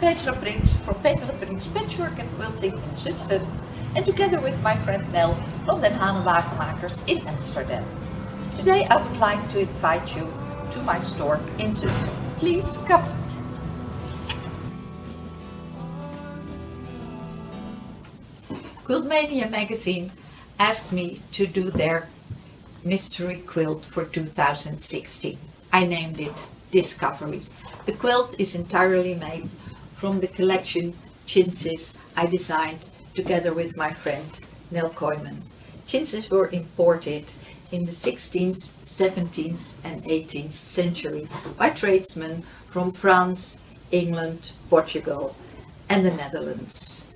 Petra Prins from Petra Prins Patchwork and Quilting in Zutphen, and together with my friend Nel from Den Hanen Wagenmakers in Amsterdam. Today I would like to invite you to my store in Zutphen. Please come. Quiltmania magazine asked me to do their mystery quilt for 2016. I named it Discovery. The quilt is entirely made from the collection chintzes I designed together with my friend Nel Koyman. Chintzes were imported in the 16th, 17th and 18th century by tradesmen from France, England, Portugal and the Netherlands.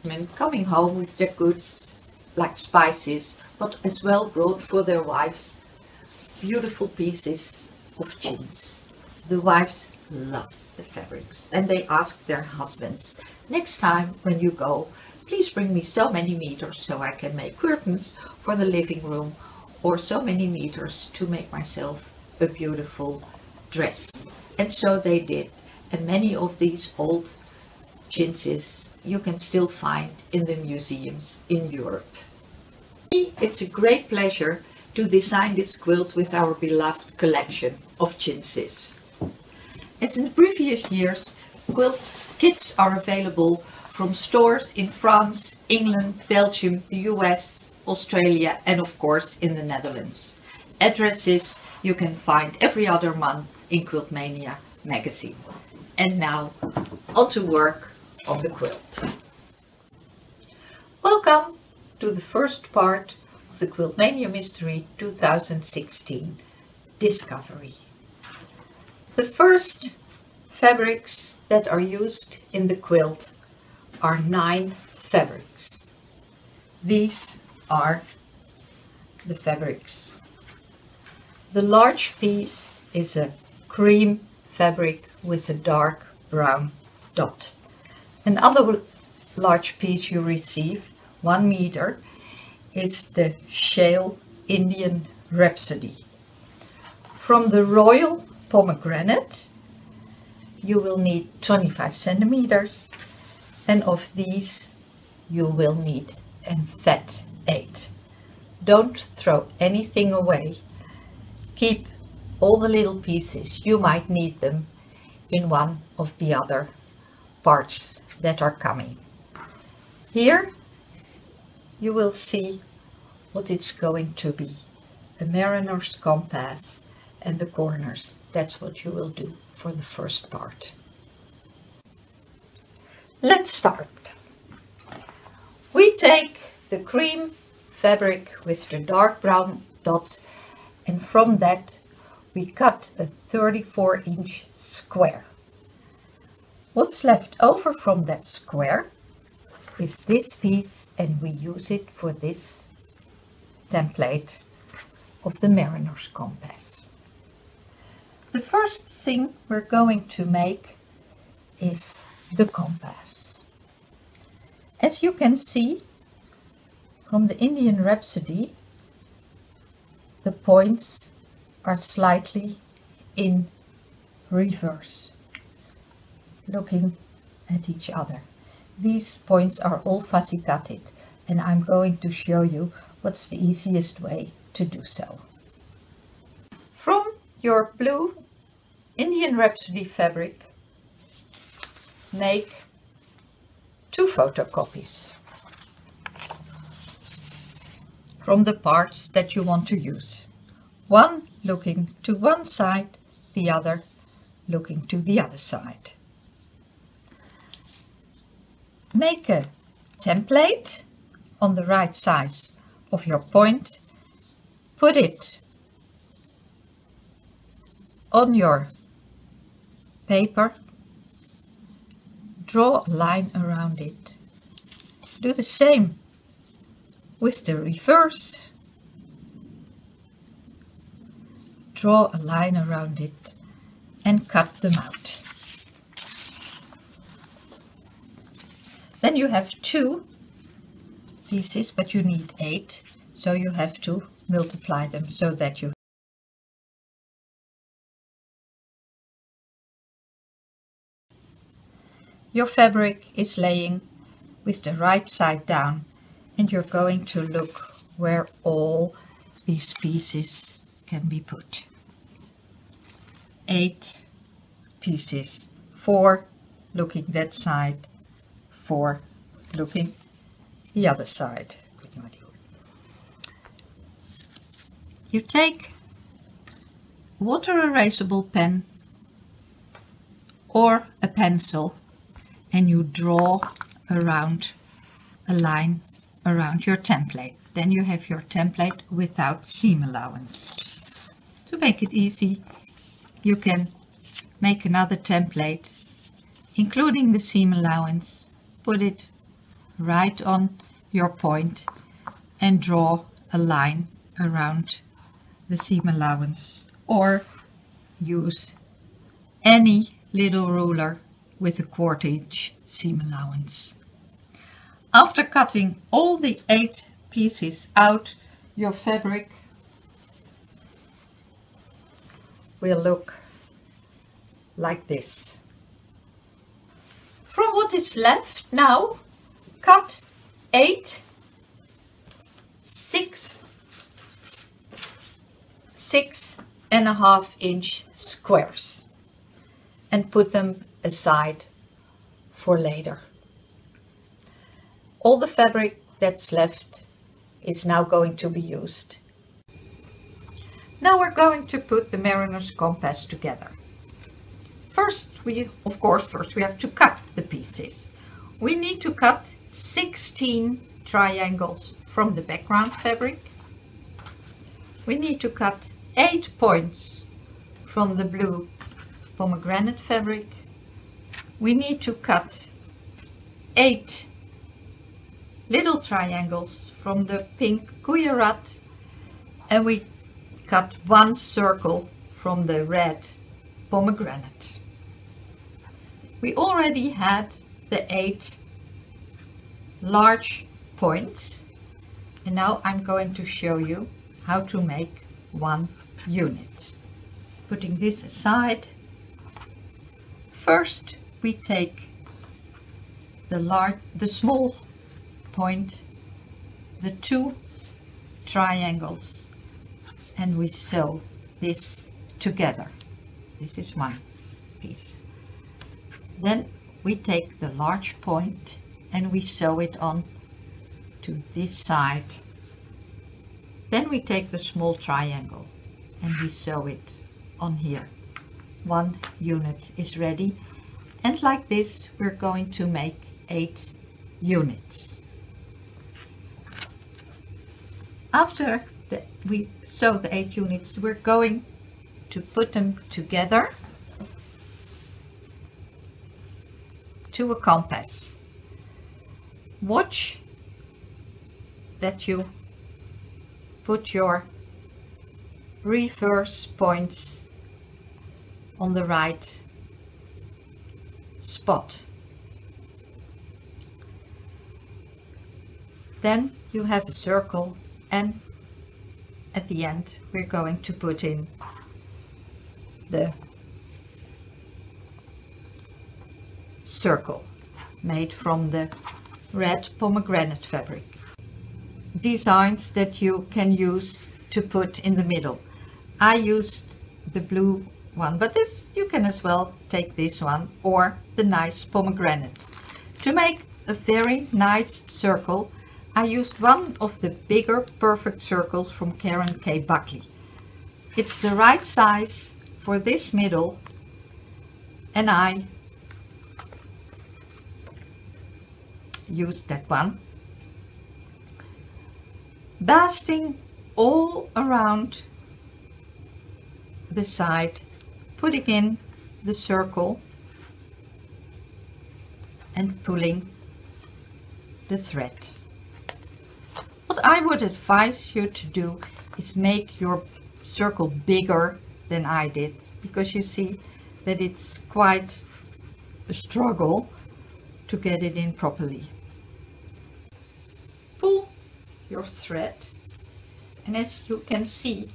Men coming home with their goods like spices, but as well brought for their wives beautiful pieces of chintz. The wives loved the fabrics and they asked their husbands, next time when you go, please bring me so many meters so I can make curtains for the living room, or so many meters to make myself a beautiful dress. And so they did, and many of these old chintzes you can still find in the museums in Europe. It's a great pleasure to design this quilt with our beloved collection of chintzes. As in the previous years, quilt kits are available from stores in France, England, Belgium, the US, Australia and of course in the Netherlands. Addresses you can find every other month in Quiltmania magazine. And now on to work on the quilt. Welcome to the first part of the Quiltmania Mystery 2016 Discovery. The first fabrics that are used in the quilt are 9 fabrics. These are the fabrics. The large piece is a cream fabric with a dark brown dot. Another large piece you receive, 1 meter, is the Shale Indian Rhapsody. From the Royal Pomegranate you will need 25 centimeters, and of these you will need a fat 8. Don't throw anything away. Keep all the little pieces. You might need them in one of the other parts that are coming. Here you will see what it's going to be. A mariner's compass and the corners. That's what you will do for the first part. Let's start. We take the cream fabric with the dark brown dot, and from that we cut a 34-inch square. What's left over from that square is this piece, and we use it for this template of the mariner's compass. The first thing we're going to make is the compass. As you can see from the Indian Rhapsody, the points are slightly in reverse, looking at each other. These points are all fussy cutted, and I'm going to show you what's the easiest way to do so. From your blue Indian Rhapsody fabric, make 2 photocopies from the parts that you want to use. One looking to one side, the other looking to the other side. Make a template on the right size of your point. Put it on your paper. Draw a line around it. Do the same with the reverse. Draw a line around it and cut them out. Then you have 2 pieces, but you need 8, so you have to multiply them so that you Your fabric is laying with the right side down, and you're going to look where all these pieces can be put. 8 pieces, 4 looking that side, 4 looking the other side. You take a water erasable pen or a pencil and you draw around a line around your template. Then you have your template without seam allowance. To make it easy, you can make another template including the seam allowance, put it right on your point and draw a line around the seam allowance, or use any little ruler with a 1/4 inch seam allowance. After cutting all the 8 pieces out, your fabric will look like this. From what is left now, cut 8 6.5 inch squares and put them aside for later. All the fabric that's left is now going to be used. Now we're going to put the mariner's compass together. First we have to cut the pieces. We need to cut 16 triangles from the background fabric. We need to cut 8 points from the blue pomegranate fabric. We need to cut 8 little triangles from the pink Gujarat, and we cut 1 circle from the red pomegranate. We already had the 8 large points, and now I'm going to show you how to make 1 unit. Putting this aside, first we take the small point, the 2 triangles, and we sew this together. This is 1 piece. Then we take the large point and we sew it on to this side. Then we take the small triangle and we sew it on here. 1 unit is ready, and like this we're going to make 8 units. After we sew the 8 units, we're going to put them together to a compass. Watch that you put your reverse points on the right spot. Then you have a circle, and at the end we're going to put in the circle made from the red pomegranate fabric. Designs that you can use to put in the middle. I used the blue one, but you can as well take this one or the nice pomegranate. To make a very nice circle, I used one of the bigger perfect circles from Karen K. Buckley. It's the right size for this middle, and I used that one. Basting all around the side, putting in the circle and pulling the thread. What I would advise you to do is make your circle bigger than I did, because you see that it's quite a struggle to get it in properly. Pull your thread, and as you can see,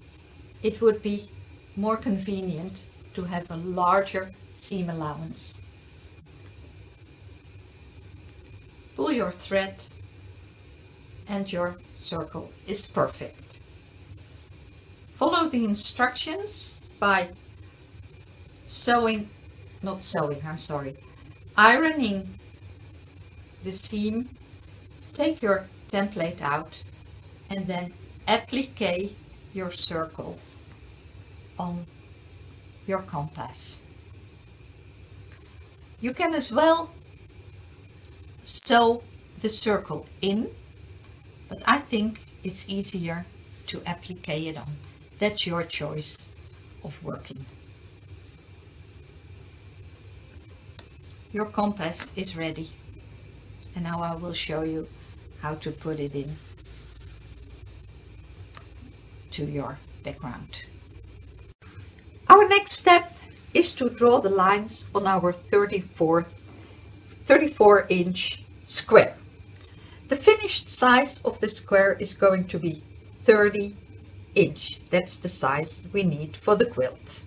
it would be more convenient to have a larger seam allowance. your thread and your circle is perfect. Follow the instructions by ironing the seam. Take your template out and then applique your circle on your compass. You can as well sew the circle in, but I think it's easier to applique it on. That's your choice of working. Your compass is ready, and now I will show you how to put it in to your background. Our next step is to draw the lines on our 34-inch square. The finished size of the square is going to be 30 inch. That's the size we need for the quilt.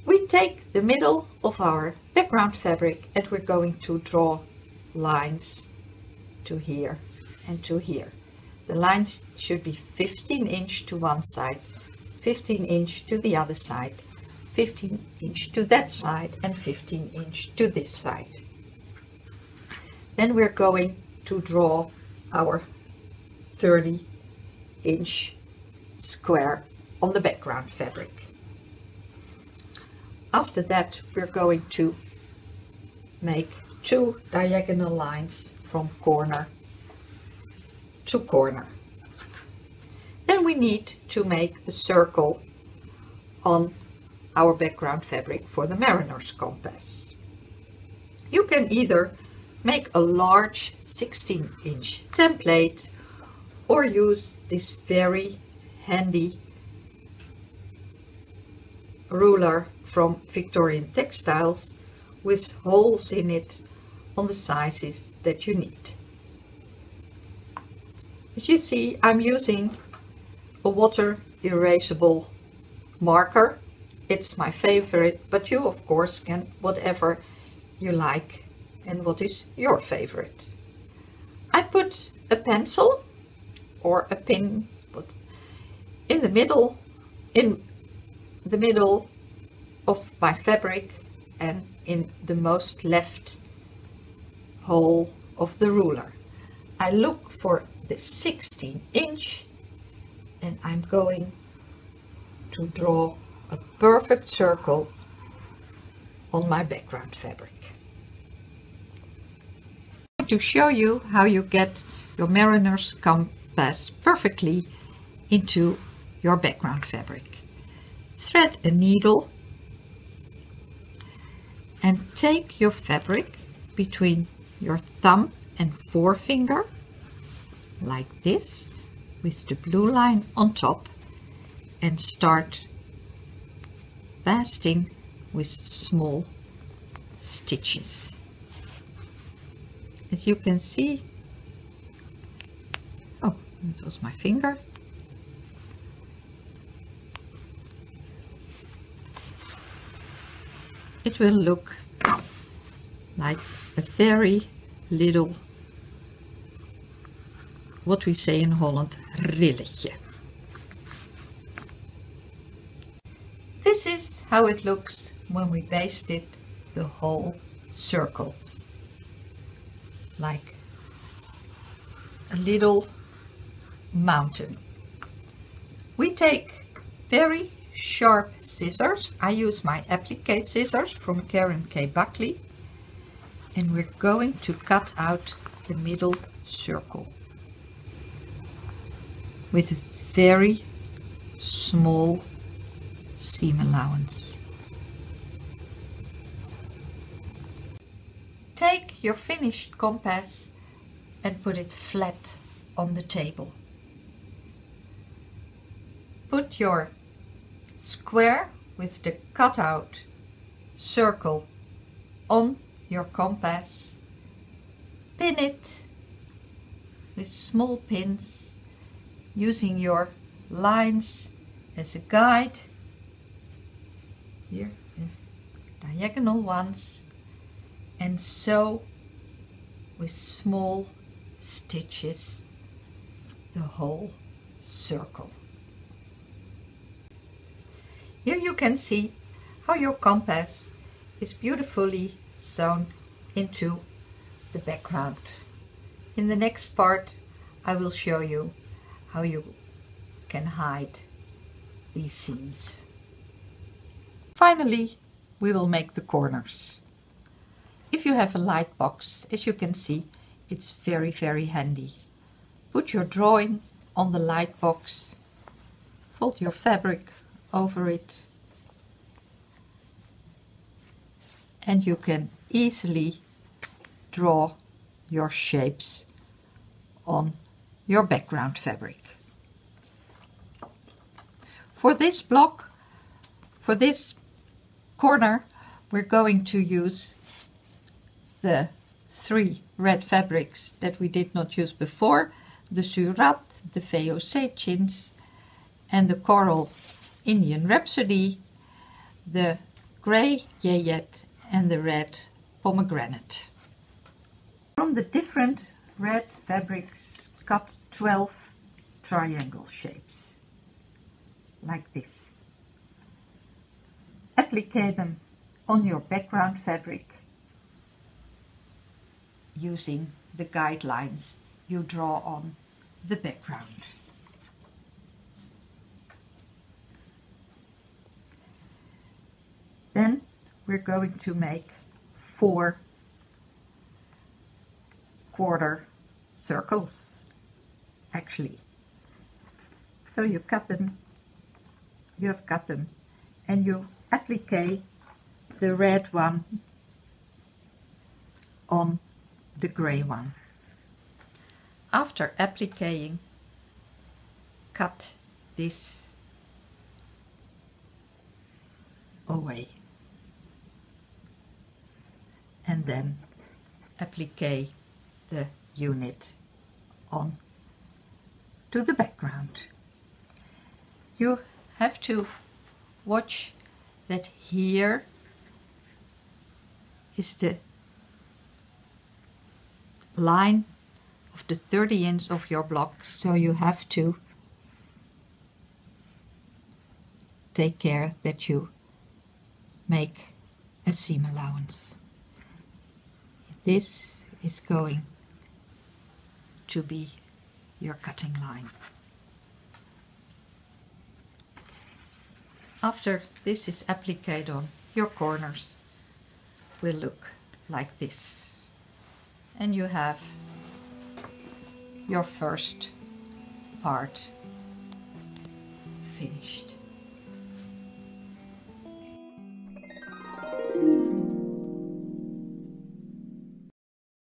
We take the middle of our background fabric and we're going to draw lines to here and to here. The lines should be 15 inch to one side, 15 inch to the other side, 15 inch to that side, and 15 inch to this side. Then we're going to draw our 30-inch square on the background fabric. After that, we're going to make 2 diagonal lines from corner to corner. Then we need to make a circle on our background fabric for the mariner's compass. You can either make a large 16-inch template or use this very handy ruler from Victorian Textiles with holes in it on the sizes that you need. As you see, I'm using a water erasable marker. It's my favorite, but you of course can whatever you like and what is your favorite. I put a pencil or a pin in the middle of my fabric and in the most left hole of the ruler. I look for the 16-inch and I'm going to draw a perfect circle on my background fabric. I'm going to show you how you get your mariner's compass perfectly into your background fabric. Thread a needle and take your fabric between your thumb and forefinger like this with the blue line on top and start basting with small stitches. As you can see, oh, that was my finger. It will look like a very little, what we say in Holland, rilletje. This is how it looks when we basted the whole circle, like a little mountain. We take very sharp scissors. I use my applique scissors from Karen K. Buckley, and we're going to cut out the middle circle with a very small seam allowance. Take your finished compass and put it flat on the table. Put your square with the cutout circle on your compass. Pin it with small pins using your lines as a guide. Here the diagonal ones, and sew with small stitches the whole circle. Here you can see how your compass is beautifully sewn into the background. In the next part I will show you how you can hide these seams. Finally, we will make the corners. If you have a light box, as you can see, it's very handy. Put your drawing on the light box, fold your fabric over it, and you can easily draw your shapes on your background fabric. For this block, for this corner, we're going to use the 3 red fabrics that we did not use before, the Surat, the VOC chintz, and the Coral Indian Rhapsody, the grey Yayet, and the red Pomegranate. From the different red fabrics, cut 12 triangle shapes, like this. Apply them on your background fabric using the guidelines you draw on the background. Then we're going to make 4 quarter circles, actually. So you cut them, you have cut them, and you apply the red one on the gray one. After applying, cut this away, and then apply the unit on to the background. You have to watch that here is the line of the 30 of your block, so you have to take care that you make a seam allowance. This is going to be your cutting line. After this is applied on, your corners will look like this. And you have your first part finished.